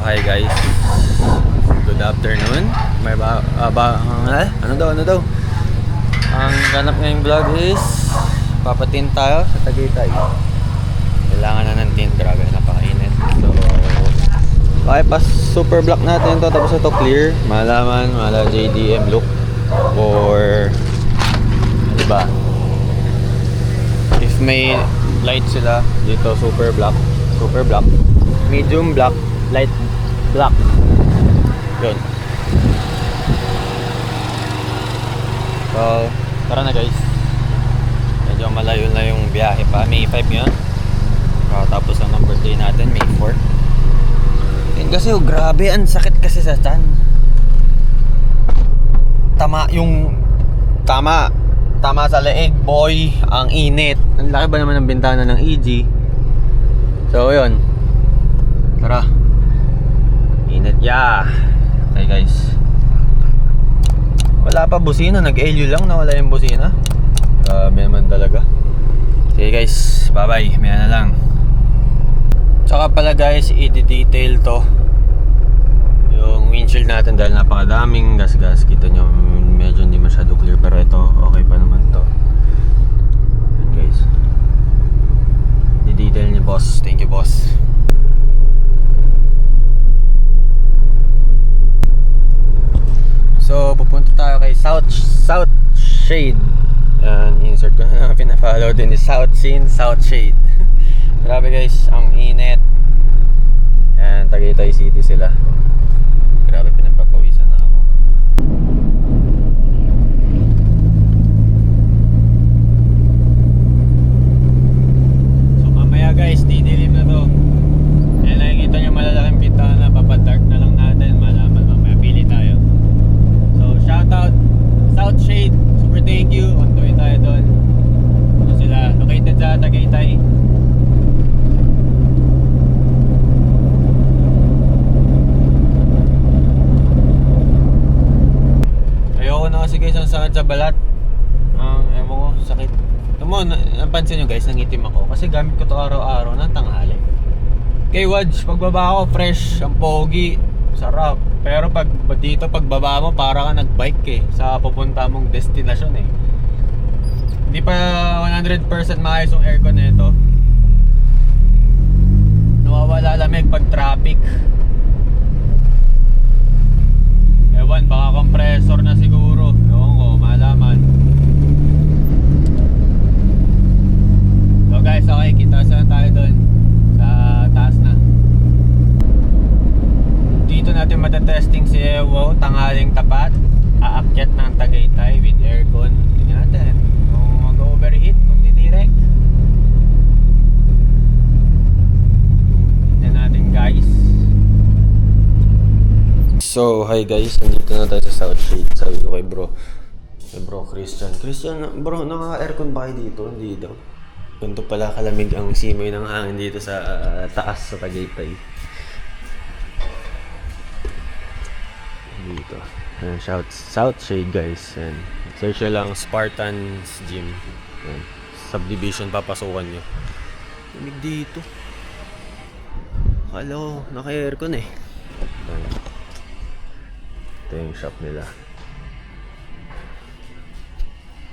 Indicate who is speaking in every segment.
Speaker 1: hi guys. Good afternoon. May ano daw? Ang ganap ngayong vlog is papatin tayo sa Tagaytay. Kailangan na ng tint, grabe, napakainit. So, bypass super block natin to, tapos ito clear. Malaman, JDM look or diba? If may light sila dito, super black, medium black, light black. Yun. So, tara na guys. Medyo malayo na yung biyahe pa. May 5 yun. Tapos ang birthday natin, May 4. And kasi grabe, ang sakit kasi sa tiyan. Tama sa leeg, boy. Ang init. Ang laki ba naman ng bintana ng EG? So, yun. Tara. Init, yeah. Okay, guys. Wala pa busina. Nag-LU lang. Nawala yung busina. Grabe naman talaga. Okay, guys. Bye-bye. Maya na lang. Tsaka pala, guys, i-detail to. Yung windshield natin dahil napakadaming gas-gas. Kita nyo, medyo hindi masyado clear. Pero ito, okay pa naman to. Yan, guys. I-detail ni boss. Thank you, boss. So, pupunta tayo kay South Shade. And insert ko na pinafollow din is South Scene, South Shade. Grabe guys, ang init. And Tagaytay City sila. Grabe, pinagpapawisan na ako. So mamaya guys, didilim na to. Ayan, nakikita nyo malalaking bintana. Papadark na lang natin. Malaman mamaya pili tayo. So shoutout South Shade, super thank you. On the way tayo doon. Ano sila, located sa Tagaytay. Ayoko na kasi guys ang sakit sa balat. Ewan ko, sakit. Napansin nyo guys, nangitim ako kasi gamit ko to araw-araw ng tanghali. Kay Wadj, pagbaba ko fresh, ang pogi, sarap. Pero pag dito, pagbaba mo, para ka nagbike eh sa pupunta mong destinasyon eh. Hindi pa 100% maayos yung aircon nito. Nawawala lamig pag traffic. Ewan, baka compressor na siguro. Ewan ko, malaman. So guys, okay, kita saan tayo doon. Sa taas na. Dito natin matatesting si Ewo, tanghaling tapat. Aakyat ng Tagaytay with aircon. Tingnan natin kung mag-overheat, kung didirect. Tingnan natin guys. So, hi guys, nandito na tayo sa South Shade. Sabi ko kay bro Christian, bro, naka-aircon ba kayo dito? Hindi daw. Ganito pala kalamig ang simoy ng hangin dito sa taas sa Tagaytay. Dito. South Shade guys. And search nyo lang Spartan's Gym. And subdivision papasukan nyo. Lamig dito. Hello, naka-aircon eh. Ito yung shop nila.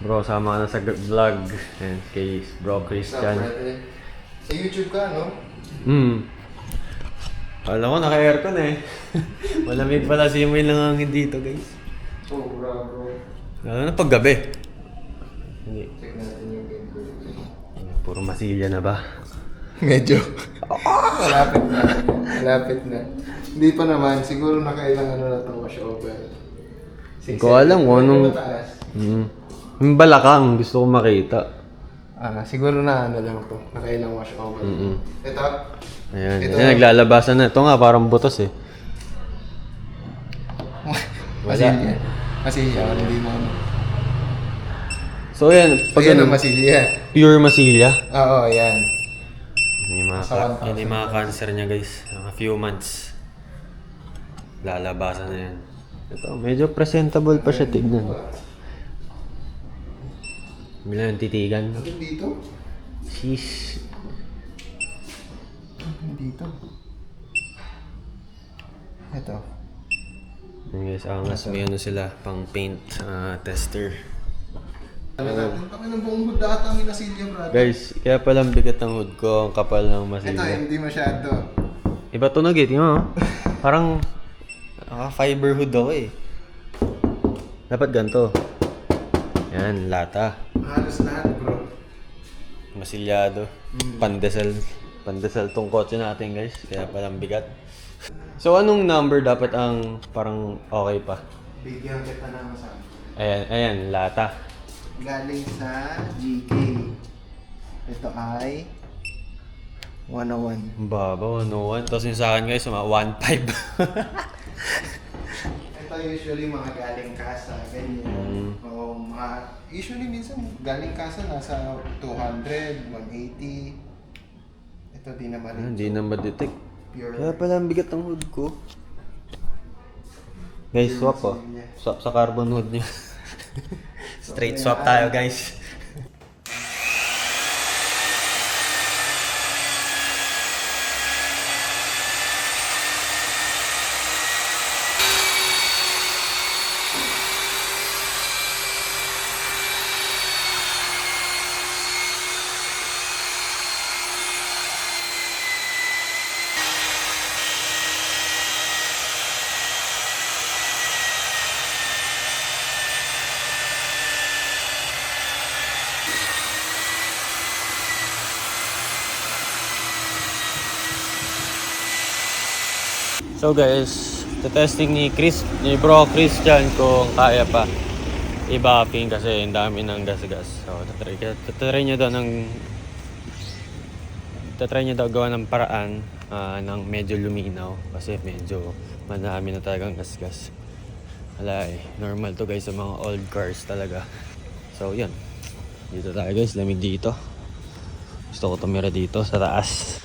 Speaker 1: Bro, sama ka na sa vlog. And kay bro Christian.
Speaker 2: Sa YouTube ka, no?
Speaker 1: Alam ko, naka-aircon eh. Malamig pala, simoy lang hangin dito guys.
Speaker 2: Oh, bro.
Speaker 1: Lalo na paggabi. Hindi.
Speaker 2: Check natin yung game.
Speaker 1: Puro masilya na ba?
Speaker 2: Medyo. Malapit na. Hindi pa naman. Siguro nakailang ano na ito wash over.
Speaker 1: Hindi ko alam kung anong... Yung balakang gusto ko makita.
Speaker 2: Siguro na ano lang ito. Nakailang wash over. Ito?
Speaker 1: Ayan. Ito naglalabasan na. Ito nga parang butos eh.
Speaker 2: Masilya. Masilya. Hindi mo ano.
Speaker 1: So yan. Pag
Speaker 2: Ayan ang masilya.
Speaker 1: Pure masilya.
Speaker 2: Oo, yan.
Speaker 1: Yan yung mga cancer niya guys. A few months. Lalabasan na yan. Ito, medyo presentable pa siya tignan. Bila ng titigan.
Speaker 2: Dito?
Speaker 1: Sheesh.
Speaker 2: Dito. Ito.
Speaker 1: Yun guys, angas. May ano sila, pang paint tester.
Speaker 2: Ang buong hood data ang minasilya, brother.
Speaker 1: Guys, kaya palang bigat ng hood ko, ang kapal ng
Speaker 2: Ito,
Speaker 1: masilya.
Speaker 2: hindi masyado.
Speaker 1: Iba tunog eh, tingnan mo. Parang fiber hood ako eh. Dapat ganito. Yan, lata.
Speaker 2: Halos lahat, bro.
Speaker 1: Masilyado. Pandesal. Pandesal tong kotse natin guys, kaya palang bigat. So anong number dapat ang parang okay pa?
Speaker 2: Bigyan kita ng masabi.
Speaker 1: Ayan, lata.
Speaker 2: Galing sa GK. Ito ay 101.
Speaker 1: Ang baba, 101. Tapos yung sa akin guys, 1.5.
Speaker 2: Ito usually mga galing kasa, ganyan. O usually minsan galing kasa nasa 200, 180. Ito di naman ito.
Speaker 1: Hindi na ma-detect.
Speaker 2: Pure.
Speaker 1: Kaya pala ang bigat ng hood ko. Guys, swap oh. Swap sa carbon hood niya. Straight swap tayo guys. So guys, testing ni Bro Christian kung kaya pa i-buffing kasi ang dami ng gas-gas. So tatry niya daw gawa ng paraan ng medyo luminaw kasi medyo madami na talagang gas-gas. Wala eh, normal to guys sa mga old cars talaga. So yun, dito tayo guys, lamig dito. Gusto ko tumira dito sa taas.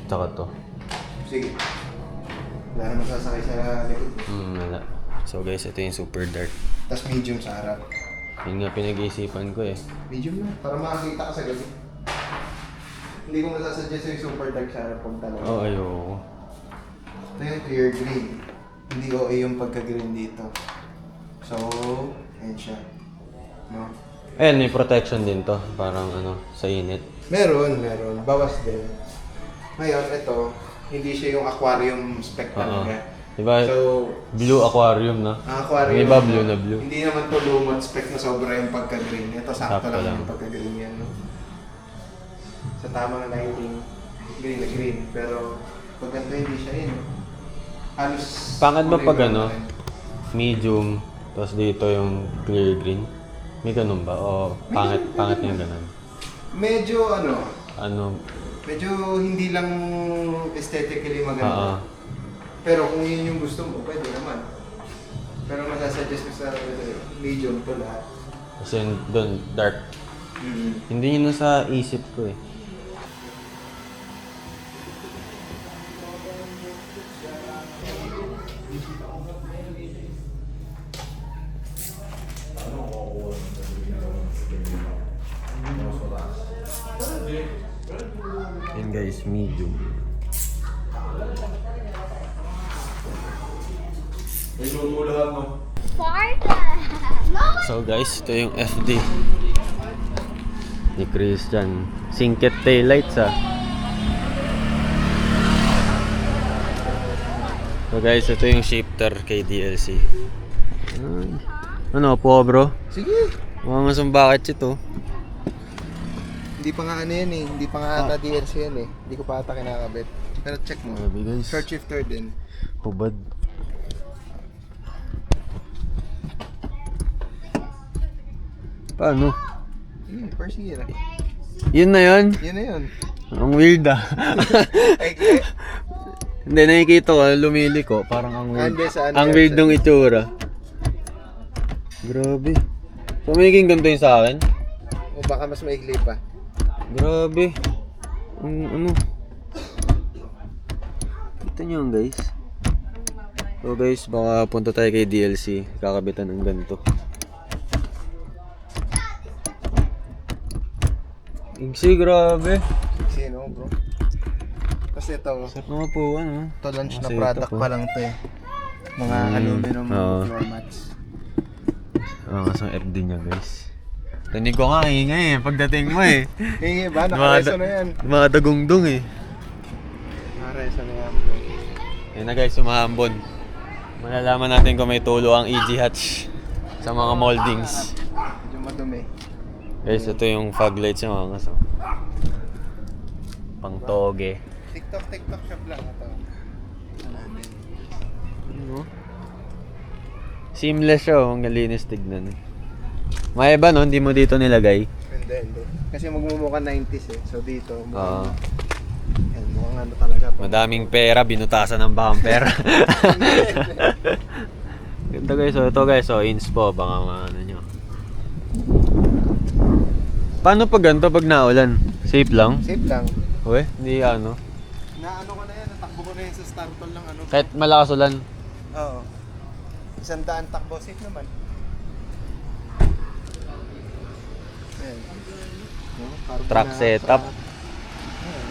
Speaker 1: Tsaka to.
Speaker 2: Sige. Wala naman sasakay sa likod.
Speaker 1: Wala. So guys, ito yung super dark.
Speaker 2: Tapos medium sa harap.
Speaker 1: Yun nga pinag-iisipan ko eh.
Speaker 2: Medium na, para makakita ka sa gabi. Hindi ko masasuggest yung super dark sa harap pag talaga.
Speaker 1: Oh, ayoko.
Speaker 2: Ito yung clear green. Hindi OA yung pagka-green dito. So, ayan siya. No?
Speaker 1: Ayan, may protection din to. Parang ano, sa init.
Speaker 2: Meron. Bawas din. Ngayon, ito, hindi siya yung aquarium spec talaga.
Speaker 1: Diba,
Speaker 2: So,
Speaker 1: blue aquarium na.
Speaker 2: aquarium.
Speaker 1: Yung iba blue na blue.
Speaker 2: Hindi naman to lumot spec na sobra yung pagka-green. Ito, sakto
Speaker 1: Sakto
Speaker 2: lang
Speaker 1: lang.
Speaker 2: yung pagka-green yan. No? Sa tamang lighting, green na green. Pero, pag ganito hindi siya yun. Halos...
Speaker 1: Pangad ba
Speaker 2: kulay
Speaker 1: pag
Speaker 2: lang
Speaker 1: ano?
Speaker 2: naman.
Speaker 1: Medium, tapos dito yung clear green. May ganun ba? O pangit yung ganun?
Speaker 2: Medyo
Speaker 1: Ano?
Speaker 2: medyo hindi lang aesthetically maganda. Pero kung yun yung gusto mo, pwede naman. Pero masasuggest ko sa medium to lahat.
Speaker 1: Kasi doon, dark. Hindi yun sa isip ko eh. Yan guys, medium. So guys, ito yung FD ni Christian. Singket taillights ah. So guys, ito yung shifter kay DLC. Ano po bro?
Speaker 2: Sige!
Speaker 1: Mga masumbakit ito.
Speaker 2: Hindi pa nga ano yan eh. Hindi pa nga ata DLC yan eh. Hindi ko pa ata kinakabit. Pero check mo.
Speaker 1: Grabe guys.
Speaker 2: Short shifter din.
Speaker 1: Hubad. Paano?
Speaker 2: First gear ah.
Speaker 1: Yun na yun?
Speaker 2: Yun na yun.
Speaker 1: Ang weird ah.
Speaker 2: Ay,
Speaker 1: Hindi, nakikita ko, lumili ko. Parang ang weird.
Speaker 2: Ande sa ano
Speaker 1: Ang
Speaker 2: yan,
Speaker 1: weird
Speaker 2: sa-
Speaker 1: ng itsura. Grabe. So, magiging ganito yung sa akin?
Speaker 2: o baka mas maigli pa.
Speaker 1: Grabe. Ano? Kita nyo yan guys. So guys, baka punta tayo kay DLC. Kakabitan ng ganito. Igsi, grabe.
Speaker 2: Sino, bro? Kasi ito,
Speaker 1: Sarap mga po, ano.
Speaker 2: ito launch na
Speaker 1: Kasi
Speaker 2: product
Speaker 1: ito po.
Speaker 2: pa lang to eh. Mga aluminum
Speaker 1: oo.
Speaker 2: floor mats.
Speaker 1: Angas ang FD niya, guys. Tanig ko nga, ingay eh. Pagdating mo eh.
Speaker 2: Eh, ba? Nakareso na yan.
Speaker 1: Mga dagungdong eh.
Speaker 2: Nakareso na yan, bro.
Speaker 1: Yan na guys, sumahambon. Malalaman natin kung may tulo ang EG hatch sa mga moldings.
Speaker 2: Medyo madumi.
Speaker 1: Guys, ito yung fog lights yung angas. Oh. Pang toge.
Speaker 2: TikTok shop lang ito. Natin.
Speaker 1: Ano? Seamless siya, oh. Ang galinis tignan. May iba no, hindi mo dito nilagay.
Speaker 2: Hindi. Kasi magmumukha 90s eh. So dito,
Speaker 1: Oo.
Speaker 2: mukhang ano talaga.
Speaker 1: Madaming pera, binutasan ng bumper. Ganda guys, oh. Ito guys, oh, inspo, baka ano nyo. Paano pag ganito pag naulan? Safe lang?
Speaker 2: Safe lang.
Speaker 1: Uwe, hindi ano.
Speaker 2: Naano ko na yan, natakbo ko na yan sa startol ng ano.
Speaker 1: Kahit malakas ulan.
Speaker 2: Oo. 100 takbo, safe naman. Ayan. Parang
Speaker 1: Truck
Speaker 2: na-
Speaker 1: setup.
Speaker 2: Ayan.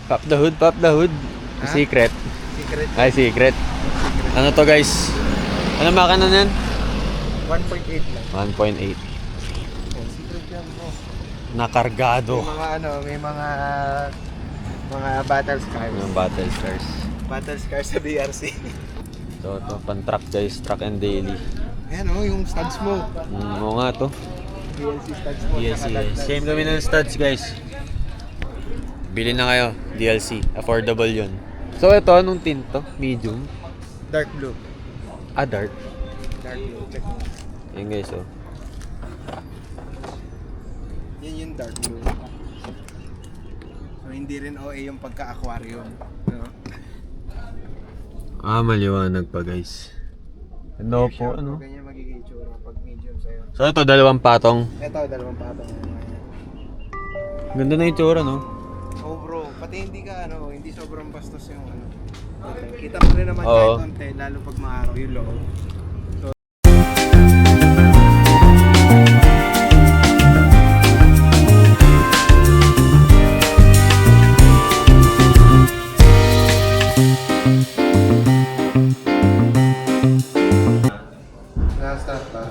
Speaker 1: Pop the hood, pop the hood.
Speaker 2: Ha?
Speaker 1: Secret.
Speaker 2: Secret.
Speaker 1: Ay, secret. Ano to guys? Ano makina na yan?
Speaker 2: 1.8 lang.
Speaker 1: 1.8.
Speaker 2: Oh, secret yan, bro.
Speaker 1: Nakargado.
Speaker 2: May mga ano, may mga battle scars.
Speaker 1: Yung battle stars.
Speaker 2: Battle scars sa BRC.
Speaker 1: So, ito, pan-truck guys. Truck and daily.
Speaker 2: Ayan oh, yung studs mo.
Speaker 1: Oo nga to.
Speaker 2: DLC studs mo.
Speaker 1: DLC.
Speaker 2: tsaka dagdag.
Speaker 1: Same kami ng studs guys. Bili na kayo. DLC. Affordable yun. So, ito, anong tint to? Medium?
Speaker 2: Dark blue.
Speaker 1: Ah, dark.
Speaker 2: Dark blue. Check mo.
Speaker 1: Yun guys, oh.
Speaker 2: Yan yung dark blue. So hindi rin OA yung pagka-aquarium. No?
Speaker 1: Ah, maliwanag pa guys. Ano po,
Speaker 2: Sure,
Speaker 1: ano?
Speaker 2: ganyan magiging itsura pag medium sa'yo.
Speaker 1: So, ito, dalawang patong.
Speaker 2: Ito, dalawang patong.
Speaker 1: Ganda na yung tsura, no?
Speaker 2: Oh bro, pati hindi ka ano, hindi sobrang bastos yung ano. Kita mo rin naman
Speaker 1: Oo.
Speaker 2: kahit konti, lalo pag maaraw yung loob. Na-start ba?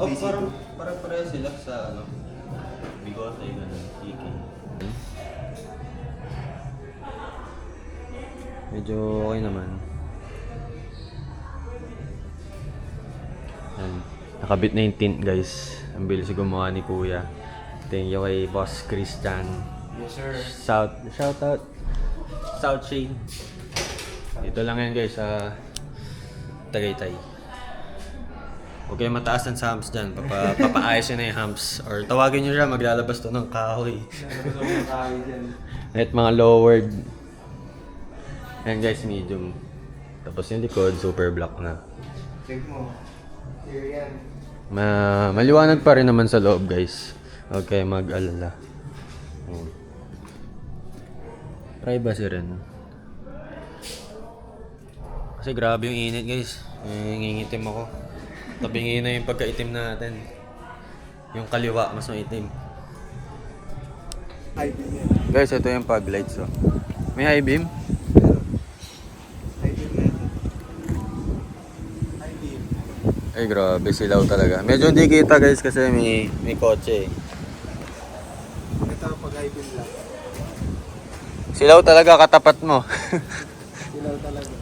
Speaker 1: Oh, parang pareho sila sa ano. Bigot ay ganun. Iki. Medyo okay naman. Yan. Nakabit na yung tint guys. Ang bilis gumawa ni Kuya. Thank you kay Boss Christian.
Speaker 2: Yes sir.
Speaker 1: Shout out. South Shane. Dito lang yan guys sa Tagaytay. Huwag kayong mataasan sa humps dyan. Papaayos na yung humps. Or tawagin nyo siya, maglalabas to ng kahoy. At mga lowered. Ayan guys, medium. Tapos yung likod, super black na.
Speaker 2: Check mo. Here yan.
Speaker 1: Maliwanag pa rin naman sa loob guys. Huwag kayong mag-alala. Privacy rin. Kasi grabe yung init guys. Ngingitim ako. Tabingin na yung pagkaitim natin. Yung kaliwa, mas maitim.
Speaker 2: High beam yan.
Speaker 1: Guys, ito yung fog lights oh. May high beam?
Speaker 2: High beam yan. High beam.
Speaker 1: Ay grabe, silaw talaga. Medyo hindi kita guys kasi may kotse eh.
Speaker 2: Ito pag high beam lang.
Speaker 1: Silaw talaga katapat mo.
Speaker 2: Ilaw talaga.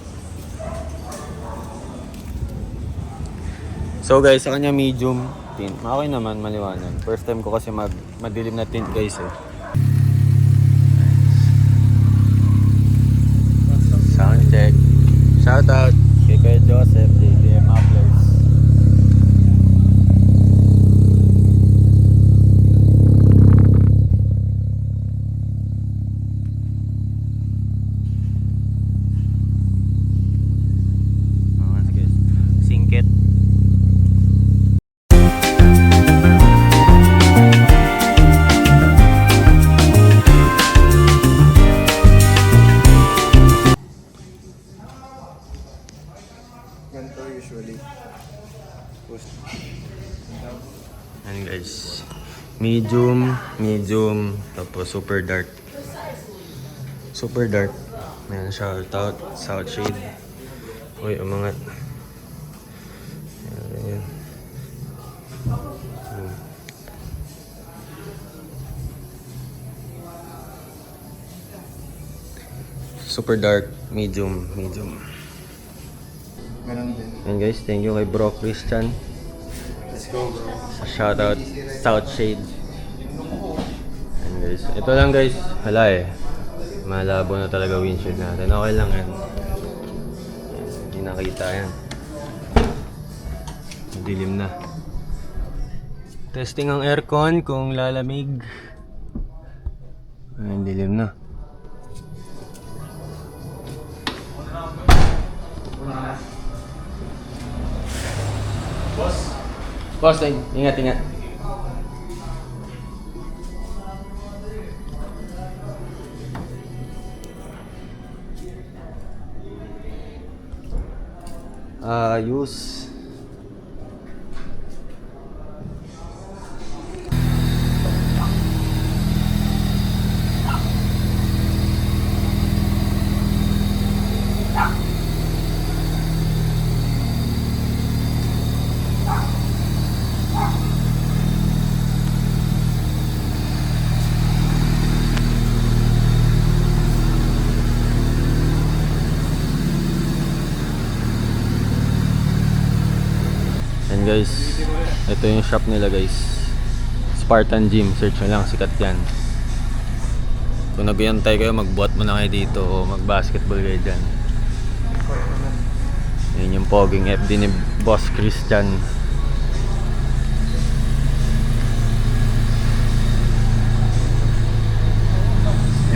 Speaker 1: So guys, sa kanya medium tint. Okay naman, maliwanag. First time ko kasi madilim na tint guys eh. Sound check. Shout out kay Kuya Joseph, JDM Mufflers. Guys, singkit.
Speaker 2: Ganito usually. Post.
Speaker 1: Yan guys. Medium, tapos super dark. Super dark. Ayan siya, south shade. Uy, umangat. Ayan. Super dark, medium.
Speaker 2: Ganun din.
Speaker 1: And guys, thank you kay Bro Christian.
Speaker 2: Let's go, bro.
Speaker 1: Shoutout South Shade. And guys, ito lang guys. Hala eh. Malabo na talaga windshield natin. Okay lang yan. Hindi nakita yan. Dilim na. Testing ang aircon kung lalamig. Ayun, dilim na. Boss, ingat. Use. And guys, ito yung shop nila guys. Spartan Gym, search nyo lang, sikat yan. Kung nag-iantay kayo, magbuhat mo na kayo dito o mag-basketball kayo dyan. Yun yung poging FD ni Boss Christian.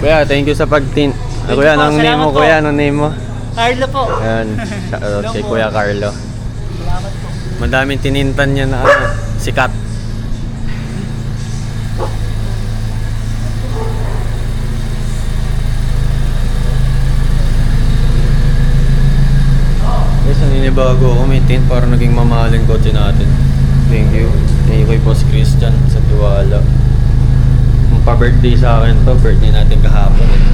Speaker 1: Kuya, thank you sa pagtin. Kuya, anong name mo? Kuya, anong name mo?
Speaker 3: Carlo po.
Speaker 1: Ayan, shoutout kay Kuya Carlo. Madaming tinintan niya na sikat. Guys, naninibago ako. May tint para naging mamahaling kotse natin. Thank you. Thank you kay Boss Christian sa tiwala. Kung pa-birthday sa akin to, birthday natin kahapon eh.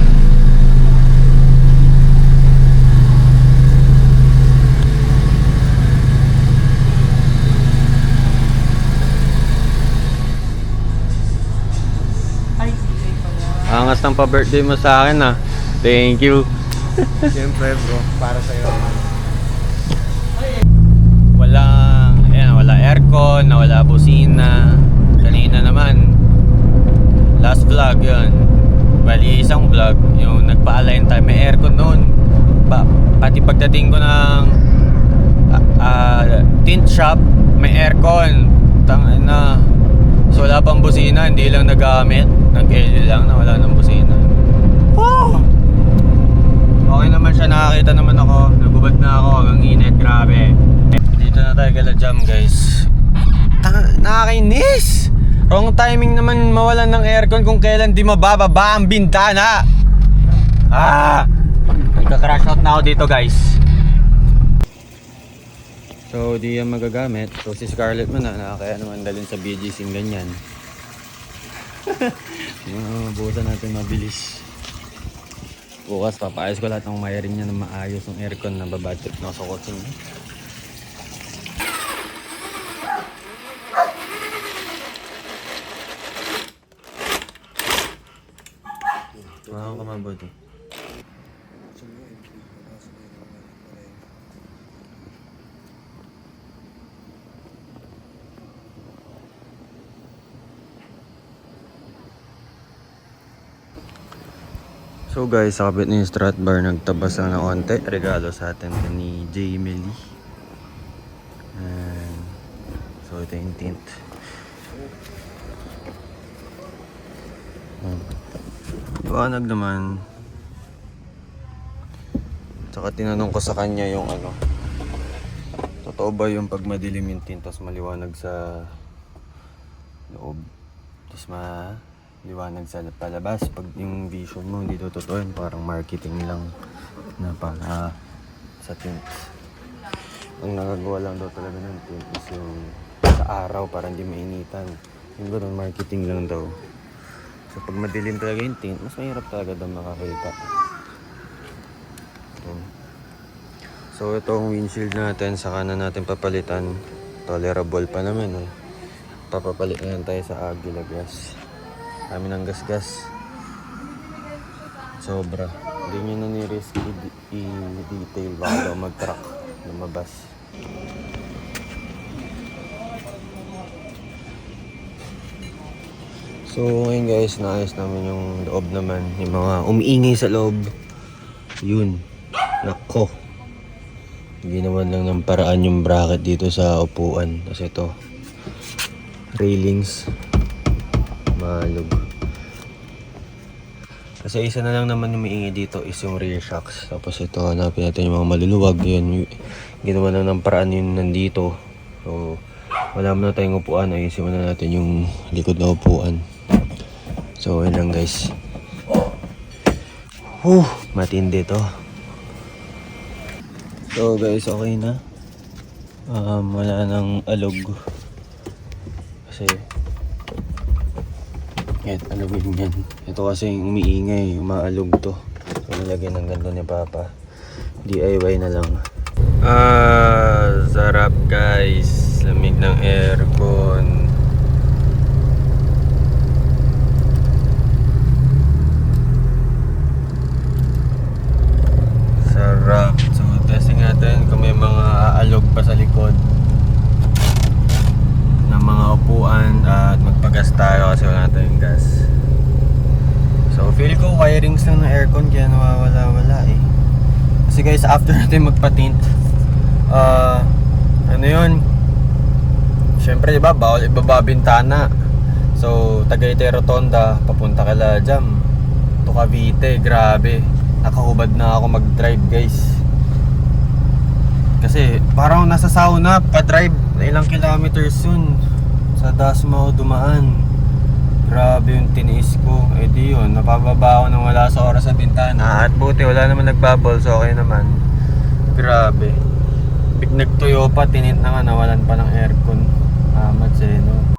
Speaker 1: Angas ng pa-birthday mo sa akin ah. Thank you.
Speaker 2: Siyempre, bro. Para sa'yo.
Speaker 1: Wala aircon, wala busina. Kanina naman, last vlog yun. Bali isang vlog, yung nagpa-align tayo. May aircon noon. Pati pagdating ko ng tint shop, may aircon. Tangina. So wala pang busina, hindi lang nagamit. Nag-LE lang na wala ng busina. Woo! Okay naman siya, nakakita naman ako. Nagubad na ako, hanggang init, grabe. Dito na tayo gala jam guys. Nakakainis! Wrong timing naman mawalan ng aircon kung kailan di mabababa ang bintana. Nagka-crash out na ako dito guys. So di yan magagamit. So si Scarlett mo na kaya naman dalhin sa BGC ng ganyan. Mabutan natin mabilis. Bukas papaayos ko lahat ng wiring niya na maayos ng aircon na babadtrip na sa kotse niya. Tumahan ka mabuti. So guys, sa kapit ni Strat Bar, nagtabas lang ng onte. Regalo sa atin ni Jamie Lee. So ito yung tint. Liwanag naman. Tsaka tinanong ko sa kanya yung ano, totoo ba yung pag madilim yung tint tapos maliwanag sa loob, tapos liwanag sa palabas pag yung vision mo hindi totoo yun, parang marketing lang na para sa tint. Ang nagagawa lang daw talaga ng tint is yung sa araw para hindi mainitan. Yung ganun, marketing lang daw. So pag madilim talaga yung tint, mas mahirap talaga daw makakita. So itong windshield natin, saka na natin papalitan. Tolerable pa naman eh. Papapalit na lang tayo sa Aguila gas. Kami ng gas-gas. Sobra. Hindi nyo na ni-risk i-detail. Baka daw mag-truck. Lumabas. So ngayon guys, naayos namin yung loob naman. Yung mga umiingay sa loob. Yun. Nako. Ginawan lang ng paraan yung bracket dito sa upuan. Kasi ito, railings, malug. Kasi isa na lang naman yung maingay dito is yung rear shocks. Tapos ito, hanapin natin yung mga maluluwag. Yun, ginawa lang ng paraan yun nandito. So, wala mo na tayong upuan. Ayusin mo na natin yung likod na upuan. So, yun lang guys. Matindi to. So guys, okay na. Wala nang alog. Kasi yan, alogin yan. Ito kasi umiingay, umaalog to. So nilagyan ng ganda ni Papa. DIY na lang. Sarap guys. Lamig ng aircon. Sarap. So testing natin kung may mga aalog pa sa likod ng mga upuan at magpagas tayo kasi wala tayong gas. So feel ko wirings lang ng aircon kaya nawawala-wala eh. Kasi guys, after natin magpa-tint, ano yun, syempre diba bawal ibaba bintana. So Tagaytay Rotonda papunta kala Jam to Cavite, grabe, nakahubad na ako mag-drive guys. Kasi parang nasa sauna pa-drive na ilang kilometers yun. Sa Dasmao dumaan. Grabe yung tiniis ko. Eh di yun, napababa ako nang wala sa oras sa bintana. At buti wala naman nagbabol, so okay naman. Grabe. Big nagtuyo pa, tinit na nga, nawalan pa ng aircon. Amat no.